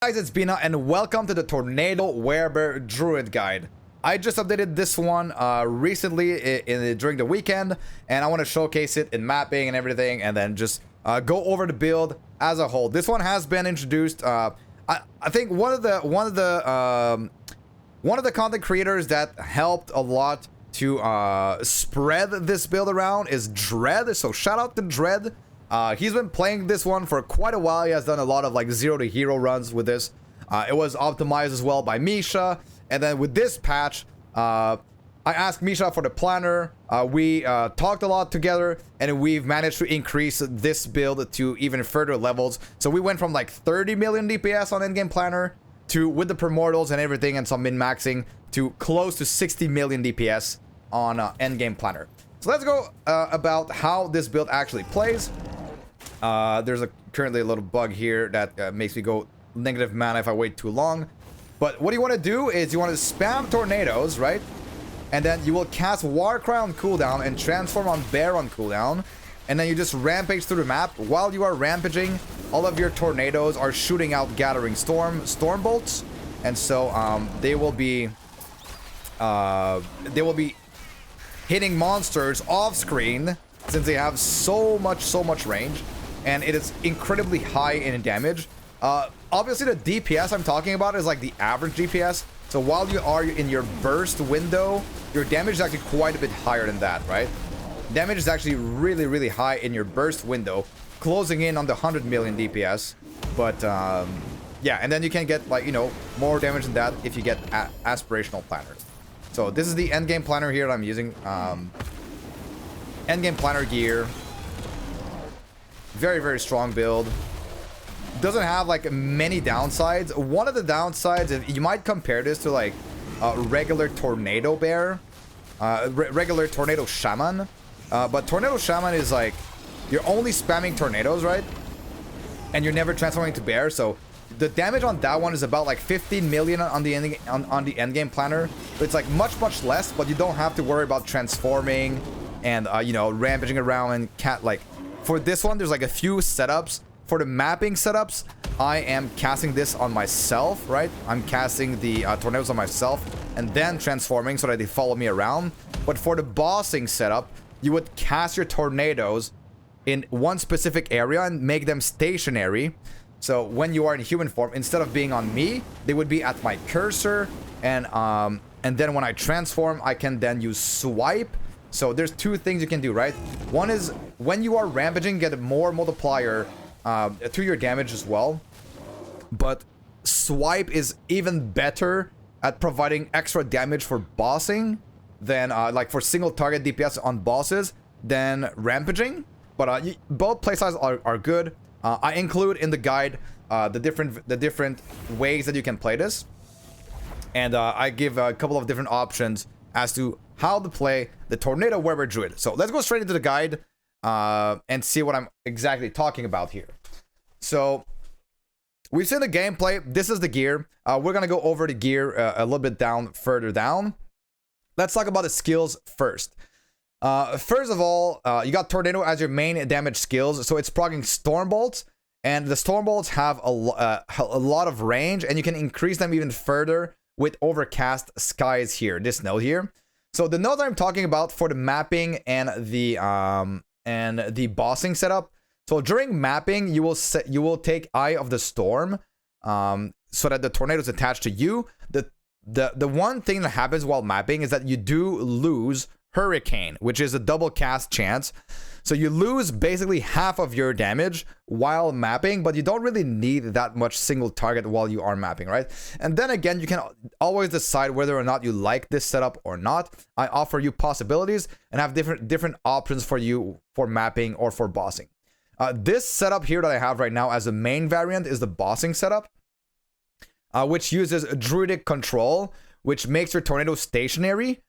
Guys, it's Bina and welcome to the Tornado Werebear Druid guide. I just updated this one recently during the weekend, and I want to showcase it in mapping and everything, and then just go over the build as a whole. This one has been introduced. I think one of the content creators that helped a lot to spread this build around is Dread. So shout out to Dread. He's been playing this one for quite a while. He has done a lot of like 0 to hero runs with this. It was optimized as well by Misha. And then with this patch, I asked Misha for the planner. We talked a lot together, and we've managed to increase this build to even further levels. So we went from like 30 million DPS on endgame planner to, with the primordials and everything and some min-maxing, to close to 60 million DPS on endgame planner. So let's go about how this build actually plays. There's currently a little bug here that makes me go negative mana if I wait too long. But what you want to do is you want to spam tornadoes, right? And then you will cast Warcry on cooldown and transform on Bear on cooldown. And then you just rampage through the map. While you are rampaging, all of your tornadoes are shooting out Gathering Storm bolts. And so they will be hitting monsters off screen since they have so much range. And it is incredibly high in damage. Obviously, the DPS I'm talking about is like the average DPS. So while you are in your burst window, your damage is actually quite a bit higher than that, right? Damage is actually really high in your burst window, closing in on the 100 million DPS. But yeah, and then you can get, like, you know, more damage than that if you get aspirational planners. So this is the endgame planner here that I'm using. Endgame planner gear. Very strong build. Doesn't have like many downsides. One of the downsides, if you might compare this to like regular tornado bear, regular tornado shaman, but tornado shaman is like you're only spamming tornadoes, right? And you're never transforming to bear. So the damage on that one is about like 15 million on the endgame planner. It's like much less, but you don't have to worry about transforming and you know, rampaging around and like. For this one, there's like a few setups. For the mapping setups, I am casting this on myself, right? I'm casting the tornadoes on myself and then transforming so that they follow me around. But for the bossing setup, you would cast your tornadoes in one specific area and make them stationary. So when you are in human form, instead of being on me, they would be at my cursor. And then when I transform, I can then use swipe. So there's two things you can do, right? One is when you are rampaging, get more multiplier to your damage as well. But swipe is even better at providing extra damage for bossing than like for single target DPS on bosses than rampaging. But both playstyles are good. I include in the guide the different ways that you can play this, and I give a couple of different options as to how to play the Tornado Werebear Druid. So let's go straight into the guide and see what I'm exactly talking about here. So we've seen the gameplay. This is the gear. We're gonna go over the gear a little bit further down. Let's talk about the skills first. First of all, you got Tornado as your main damage skills. So it's proccing Storm Bolts, and the Storm Bolts have a lot of range, and you can increase them even further with Overcast Skies here, this node here. So the nodes I'm talking about for the mapping and the bossing setup. So during mapping, you will take Eye of the Storm, so that the tornado is attached to you. The one thing that happens while mapping is that you do lose Hurricane, which is a double cast chance. So you lose basically half of your damage while mapping, but you don't really need that much single target while you are mapping, right? And then again, you can always decide whether or not you like this setup or not. I offer you possibilities and have different options for you for mapping or for bossing. This setup here that I have right now as a main variant is the bossing setup, which uses Druidic Control, which makes your tornado stationary.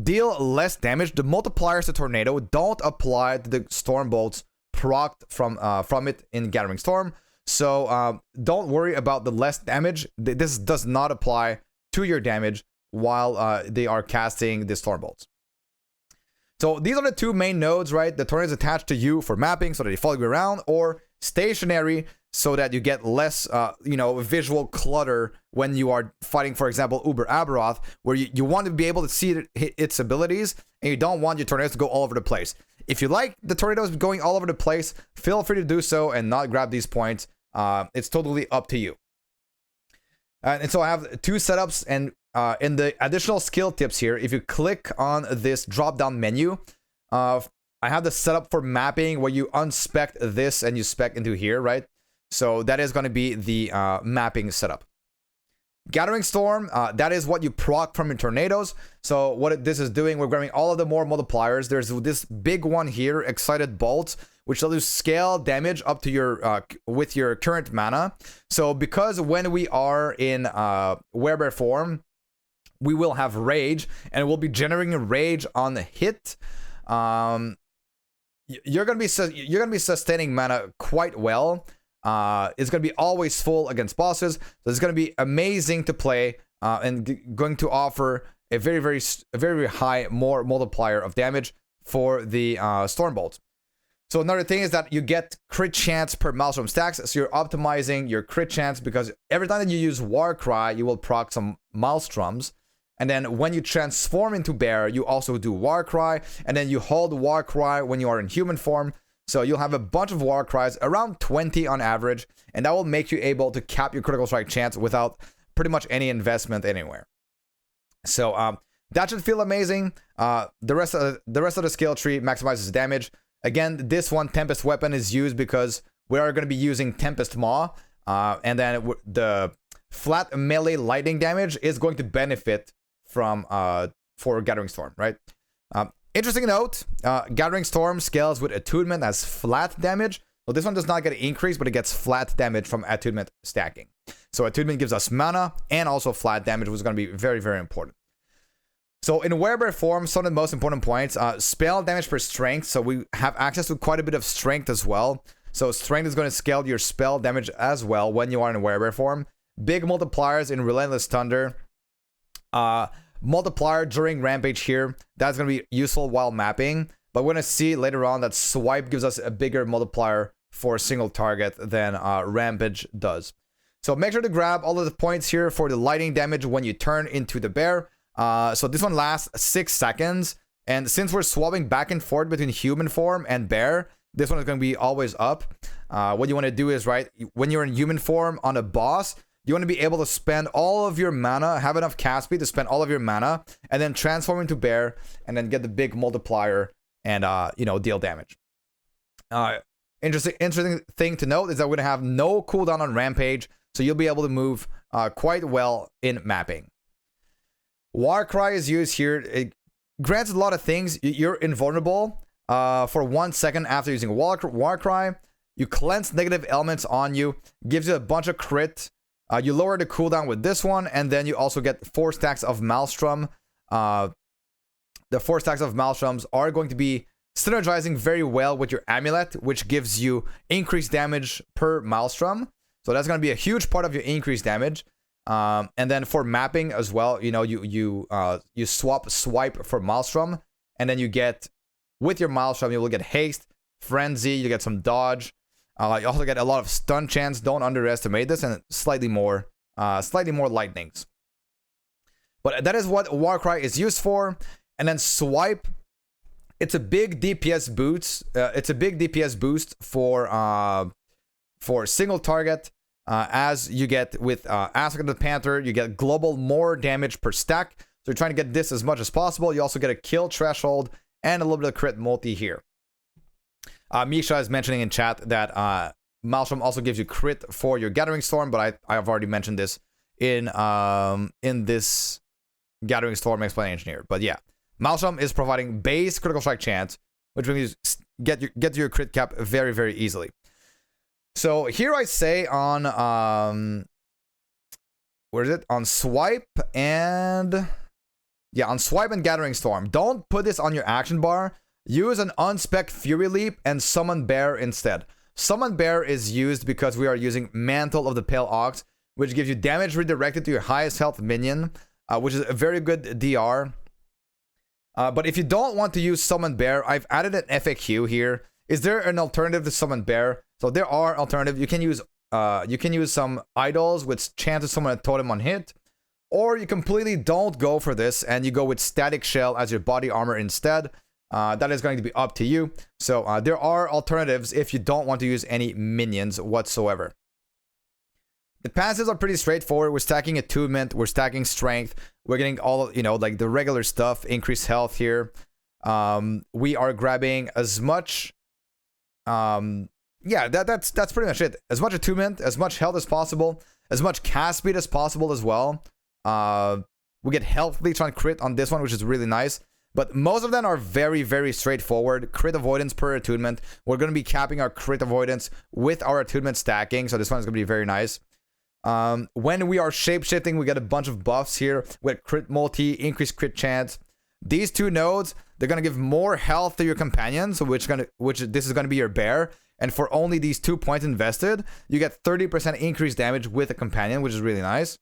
Deal less damage. The multipliers to tornado don't apply to the storm bolts procced from it in Gathering Storm. So don't worry about the less damage. This does not apply to your damage while they are casting the storm bolts. So these are the two main nodes, right? The tornado is attached to you for mapping so that they follow you around, or stationary so that you get less, visual clutter when you are fighting, for example, Uber Aberoth, where you want to be able to see its abilities, and you don't want your tornadoes to go all over the place. If you like the tornadoes going all over the place, feel free to do so and not grab these points. It's totally up to you. And so I have 2 setups, and in the additional skill tips here, if you click on this drop-down menu, I have the setup for mapping where you unspec this and you spec into here, right? So that is going to be the mapping setup. Gathering Storm, that is what you proc from your tornadoes. So what this is doing, we're grabbing all of the more multipliers. There's this big one here, Excited Bolts, which will do scale damage up to your with your current mana. So because when we are in Werebear form, we will have Rage, and we'll be generating Rage on the hit. You're gonna be sustaining mana quite well. It's going to be always full against bosses. So it's going to be amazing to play and going to offer a very high more multiplier of damage for the Stormbolt. So another thing is that you get crit chance per Maelstrom stacks. So you're optimizing your crit chance because every time that you use Warcry, you will proc some Maelstroms. And then when you transform into Bear, you also do Warcry. And then you hold Warcry when you are in human form. So you'll have a bunch of Warcries, around 20 on average, and that will make you able to cap your critical strike chance without pretty much any investment anywhere. So that should feel amazing. The rest of the skill tree maximizes damage. Again, this one, Tempest Weapon, is used because we are going to be using Tempest Maw, and then the flat melee lightning damage is going to benefit from for Gathering Storm, right? Interesting note, Gathering Storm scales with Attunement as flat damage. So this one does not get an increase, but it gets flat damage from Attunement stacking. So Attunement gives us mana and also flat damage, which is going to be very, very important. So in Werebear form, some of the most important points, spell damage per strength. So we have access to quite a bit of strength as well. So strength is going to scale your spell damage as well when you are in Werebear form. Big multipliers in Relentless Thunder. Multiplier during Rampage here, that's going to be useful while mapping, but we're going to see later on that Swipe gives us a bigger multiplier for a single target than Rampage does. So make sure to grab all of the points here for the lightning damage when you turn into the Bear. So this one lasts 6 seconds, and since we're swapping back and forth between human form and Bear, this one is going to be always up. What you want to do is, right, when you're in human form on a boss, you want to be able to spend all of your mana, have enough cast speed to spend all of your mana, and then transform into Bear, and then get the big multiplier and, deal damage. Interesting thing to note is that we're going to have no cooldown on Rampage, so you'll be able to move quite well in mapping. Warcry is used here. It grants a lot of things. You're invulnerable for 1 second after using Warcry. You cleanse negative elements on you, gives you a bunch of crit. You lower the cooldown with this one, and then you also get 4 stacks of Maelstrom. The 4 stacks of Maelstroms are going to be synergizing very well with your Amulet, which gives you increased damage per Maelstrom. So that's going to be a huge part of your increased damage. And then for mapping as well, you swipe for Maelstrom, and then you get, with your Maelstrom, you will get Haste, Frenzy, you get some Dodge. You also get a lot of stun chance. Don't underestimate this, and slightly more lightnings. But that is what Warcry is used for. And then Swipe, it's a big DPS boost. It's a big DPS boost for single target. As you get with Aspect of the Panther, you get global more damage per stack. So you're trying to get this as much as possible. You also get a kill threshold and a little bit of crit multi here. Misha is mentioning in chat that Maelstrom also gives you crit for your Gathering Storm, but I have already mentioned this in this Gathering Storm explanation here. But yeah, Maelstrom is providing base critical strike chance, which means get to your crit cap very, very easily. So here I say on where is it? On Swipe and Gathering Storm. Don't put this on your action bar. Use an unspec Fury Leap and Summon Bear instead. Summon Bear is used because we are using Mantle of the Pale Ox, which gives you damage redirected to your highest health minion, which is a very good DR. But if you don't want to use Summon Bear, I've added an FAQ here. Is there an alternative to summon bear? So there are alternatives. You can use some idols with chance to summon a totem on hit, or you completely don't go for this and you go with static shell as your body armor instead. That is going to be up to you. So there are alternatives if you don't want to use any minions whatsoever. The passives are pretty straightforward. We're stacking attunement, we're stacking strength, we're getting all, you know, like the regular stuff, increased health here. We are grabbing as much, yeah, that's pretty much it. As much attunement, as much health as possible, as much cast speed as possible as well. We get health leech on crit on this one, which is really nice. But most of them are very, very straightforward. Crit avoidance per attunement. We're going to be capping our crit avoidance with our attunement stacking. So this one is going to be very nice. When we are shape-shifting, we get a bunch of buffs here with crit multi, increased crit chance. These two nodes, they're going to give more health to your companions, which this is going to be your bear. And for only these 2 points invested, you get 30% increased damage with a companion, which is really nice.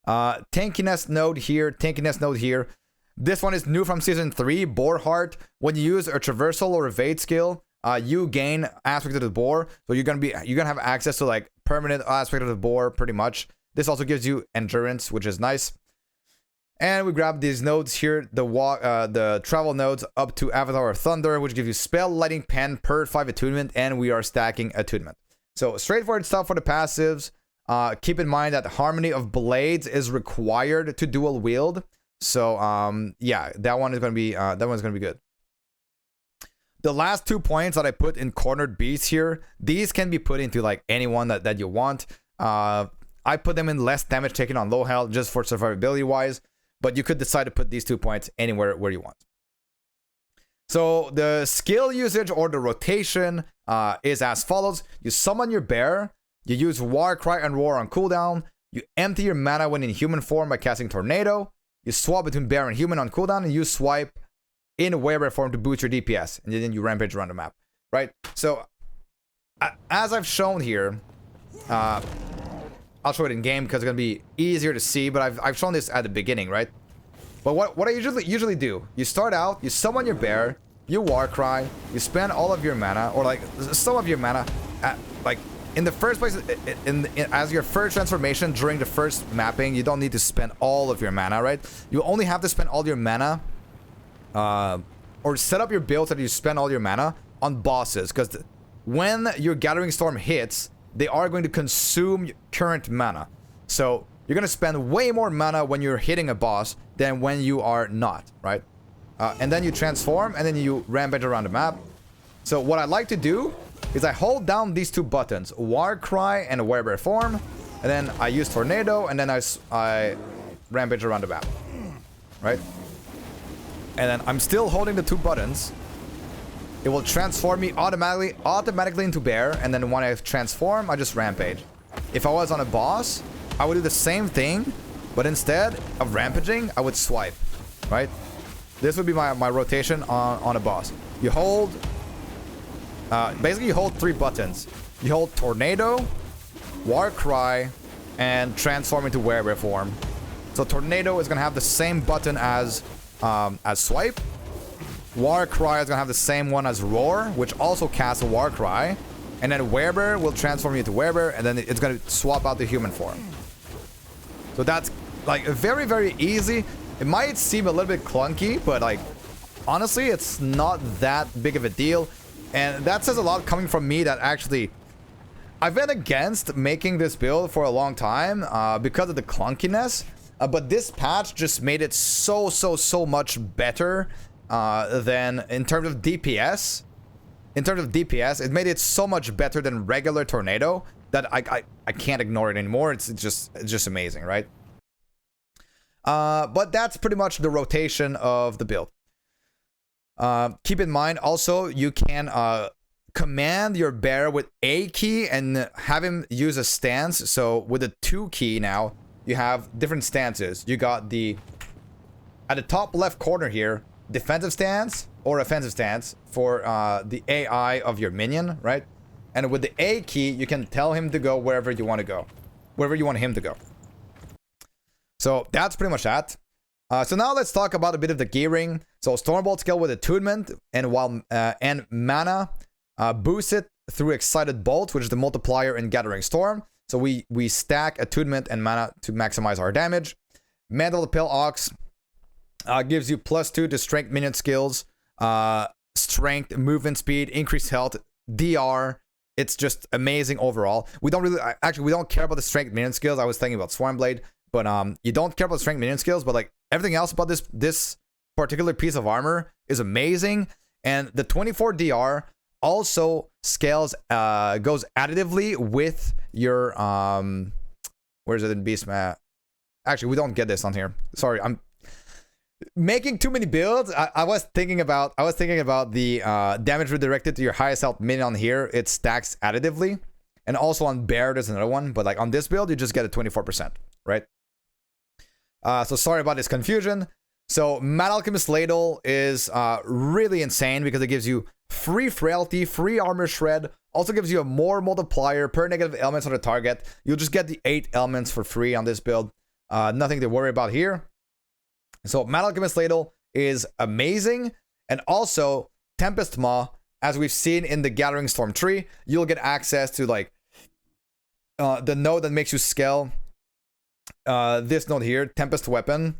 Tankiness node here, tankiness node here. This one is new from Season 3, Boar Heart. When you use a Traversal or Evade skill, you gain aspect of the boar. So you're gonna have access to like permanent aspect of the boar pretty much. This also gives you endurance, which is nice. And we grab these nodes here, the travel nodes up to Avatar of Thunder, which gives you spell, lightning pen per 5 attunement, and we are stacking attunement. So straightforward stuff for the passives. Keep in mind that Harmony of Blades is required to dual wield. So yeah, that one is gonna be good. The last 2 points that I put in cornered beasts here, these can be put into like anyone that you want. I put them in less damage taken on low health just for survivability wise, but you could decide to put these 2 points anywhere where you want. So the skill usage or the rotation is as follows. You summon your bear, you use War Cry and Roar on cooldown, you empty your mana when in human form by casting Tornado, you swap between bear and human on cooldown, and you swipe in Werebear form to boost your DPS, and then you rampage around the map, right? So as I've shown here, I'll show it in game because it's gonna be easier to see, but I've shown this at the beginning, right? But what I usually do, you start out, you summon your bear, you War Cry, you spend all of your mana, or like some of your mana, like in the first place, as your first transformation during the first mapping, you don't need to spend all of your mana, right? You only have to spend all your mana, or set up your build so that you spend all your mana on bosses, because when your Gathering Storm hits, they are going to consume your current mana. So you're going to spend way more mana when you're hitting a boss than when you are not, right? And then you transform, and then you rampage around the map. So what I like to do is I hold down these 2 buttons, War Cry and Werebear form, and then I use Tornado, and then I rampage around the map, right? And then I'm still holding the 2 buttons. It will transform me automatically into bear, and then when I transform, I just rampage. If I was on a boss, I would do the same thing, but instead of rampaging, I would swipe, right? This would be my rotation on a boss. You hold, basically you hold 3 buttons. You hold Tornado, War Cry, and transform into Werebear form. So Tornado is gonna have the same button as swipe. War Cry is gonna have the same one as Roar, which also casts a War Cry. And then Werebear will transform you into Werebear, and then it's gonna swap out the human form. So that's like very, very easy. It might seem a little bit clunky, but like honestly, it's not that big of a deal. And that says a lot coming from me that actually I've been against making this build for a long time because of the clunkiness. But this patch just made it so much better than in terms of DPS. In terms of DPS, it made it so much better than regular Tornado that I can't ignore it anymore. It's just amazing, right? But that's pretty much the rotation of the build. Keep in mind also, you can command your bear with A key and have him use a stance. So with the 2 key now, you have different stances. You got at the top left corner here, defensive stance or offensive stance for the AI of your minion, right? And with the A key, you can tell him to go wherever you want to go, wherever you want him to go. So that's pretty much that. So now let's talk about a bit of the gearing. So Stormbolt skill with attunement, and mana boost it through Excited Bolt, which is the multiplier in Gathering Storm. So we stack attunement and mana to maximize our damage. Mantle the Pale Ox gives you +2 to strength minion skills, strength, movement speed, increased health, DR. It's just amazing overall. We don't care about the strength minion skills. I was thinking about Swarmblade, but you don't care about the strength minion skills, but like everything else about this particular piece of armor is amazing. And the 24 DR also scales, goes additively with your where is it in Beastman? Actually, we don't get this on here. Sorry, I'm making too many builds. I was thinking about the damage redirected to your highest health minion on here. It stacks additively, and also on Bear there's another one. But like on this build, you just get a 24%, right? So sorry about this confusion. So Mad Alchemist Ladle is really insane because it gives you free frailty, free armor shred. Also gives you a more multiplier per negative elements on the target. You'll just get the 8 elements for free on this build. Nothing to worry about here. So Mad Alchemist Ladle is amazing. And also Tempest Maw, as we've seen in the Gathering Storm tree, you'll get access to like the node that makes you scale. This node here, Tempest Weapon.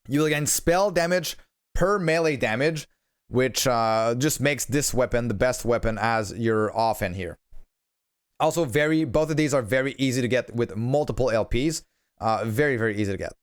You'll gain spell damage per melee damage, which just makes this weapon the best weapon as you're off in here. Also, both of these are very easy to get with multiple LPs. Very, very easy to get.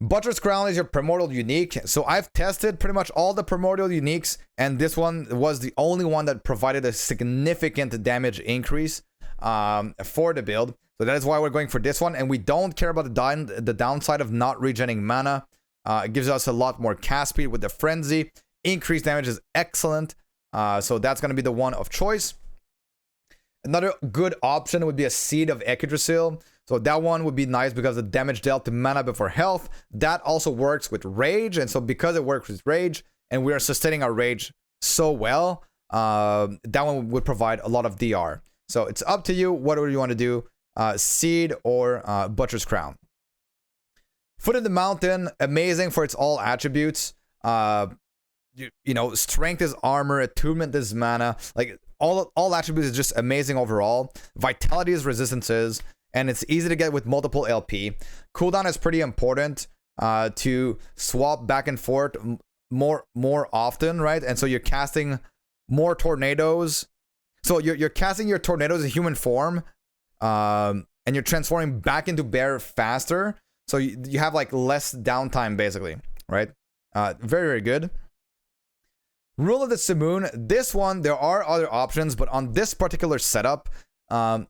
Butcher's Crown is your primordial unique. So I've tested pretty much all the primordial uniques, and this one was the only one that provided a significant damage increase for the build. So that is why we're going for this one, and we don't care about the downside of not regenerating mana. It gives us a lot more cast speed with the Frenzy. Increased damage is excellent. So that's going to be the one of choice. Another good option would be a Seed of Yggdrasil. So that one would be nice because the damage dealt to mana before health. That also works with Rage. And so because it works with Rage, and we are sustaining our Rage so well, that one would provide a lot of DR. So it's up to you. Whatever you want to do. Seed or Butcher's Crown. Foot in the Mountain, amazing for its all attributes. You know, strength is armor, attunement is mana. Like all attributes is just amazing overall. Vitality is resistances, and it's easy to get with multiple LP. Cooldown is pretty important to swap back and forth more often, right? And so you're casting more tornadoes. So you're casting your tornadoes in human form, and you're transforming back into bear faster. So you have like less downtime basically, right? Very, very good. Rule of the Simoon. This one, there are other options, but on this particular setup, I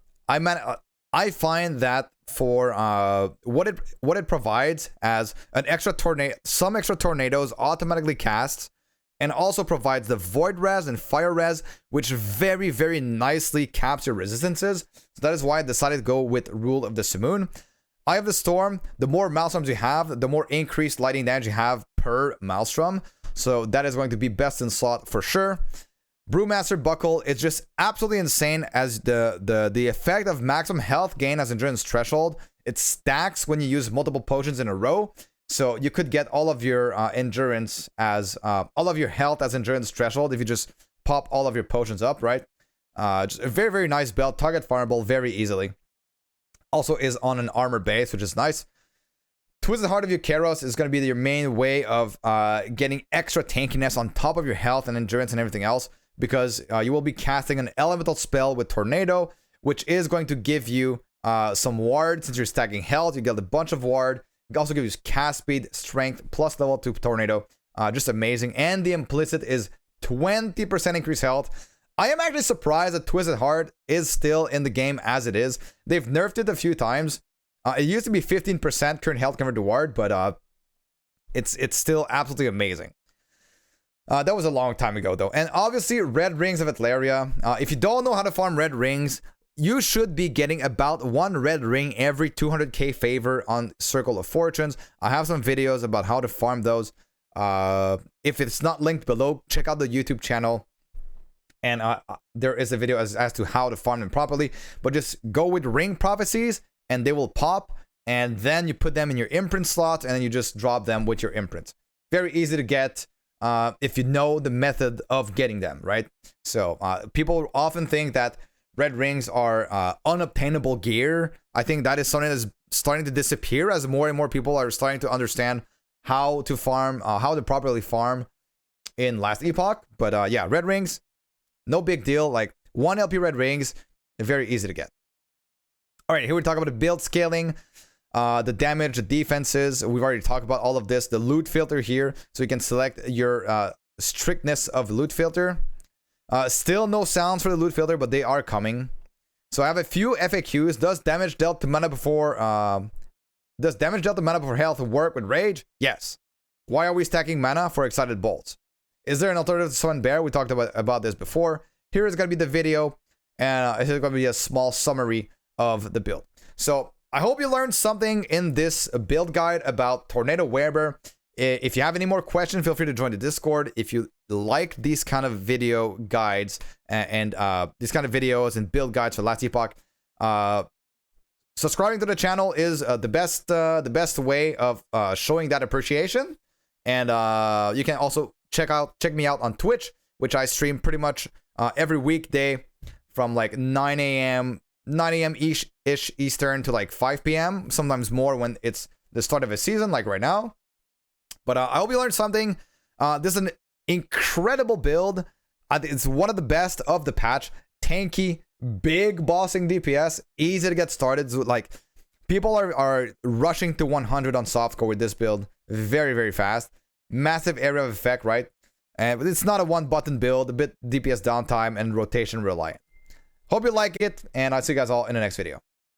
find that for what it provides as an extra tornado, some extra tornadoes automatically cast, and also provides the Void Res and Fire Res, which very, very nicely caps your resistances. So that is why I decided to go with Rule of the Simoon. Eye of the Storm. The more Maelstroms you have, the more increased lightning damage you have per Maelstrom. So that is going to be best in slot for sure. Brewmaster Buckle is just absolutely insane as the effect of maximum health gain as endurance threshold. It stacks when you use multiple potions in a row. So you could get all of your endurance as all of your health as endurance threshold if you just pop all of your potions up, right? Just a very, very nice belt. Target farmable very easily. Also is on an armor base, which is nice. Twisted Heart of Eukeros is going to be your main way of getting extra tankiness on top of your health and endurance and everything else, because you will be casting an elemental spell with Tornado, which is going to give you some ward. Since you're stacking health, you get a bunch of ward. It also gives you cast speed, strength, plus level 2 Tornado. Just amazing. And the implicit is 20% increased health. I am actually surprised that Twisted Heart is still in the game as it is. They've nerfed it a few times. It used to be 15% current health converted to ward, but it's still absolutely amazing. That was a long time ago, though. And obviously, Red Rings of Atlaria. If you don't know how to farm Red Rings, you should be getting about 1 red ring every 200k favor on Circle of Fortunes. I have some videos about how to farm those. If it's not linked below, check out the YouTube channel. And there is a video as to how to farm them properly. But just go with Ring Prophecies, and they will pop. and then you put them in your imprint slot, and then you just drop them with your imprints. Very easy to get if you know the method of getting them, right? So people often think that red rings are unobtainable gear. I think that is something that's starting to disappear as more and more people are starting to understand how to farm, how to properly farm in Last Epoch. But yeah, red rings, no big deal. Like 1 LP red rings, very easy to get. All right, here we talk about the build scaling, the damage, the defenses. We've already talked about all of this. The loot filter here, so you can select your strictness of loot filter. Still no sounds for the loot filter, but they are coming. So I have a few FAQs. Does damage dealt to mana before health work with rage? Yes. Why are we stacking mana for excited bolts? Is there an alternative to Summon Bear? We talked about this before. Here is going to be the video, and it's going to be a small summary of the build. So I hope you learned something in this build guide about Tornado Werebear. If you have any more questions, feel free to join the Discord. If you like these kind of video guides and these kind of videos and build guides for Last Epoch, subscribing to the channel is the best way of showing that appreciation. And you can also check me out on Twitch, which I stream pretty much every weekday from like 9 a.m. ish Eastern to like 5 p.m. Sometimes more when it's the start of a season, like right now. But I hope you learned something. This is an incredible build. I think it's one of the best of the patch. Tanky, big bossing DPS, easy to get started. So, like, people are rushing to 100 on softcore with this build very, very fast. Massive area of effect, right? And it's not a one-button build, a bit DPS downtime and rotation reliant. Hope you like it, and I'll see you guys all in the next video.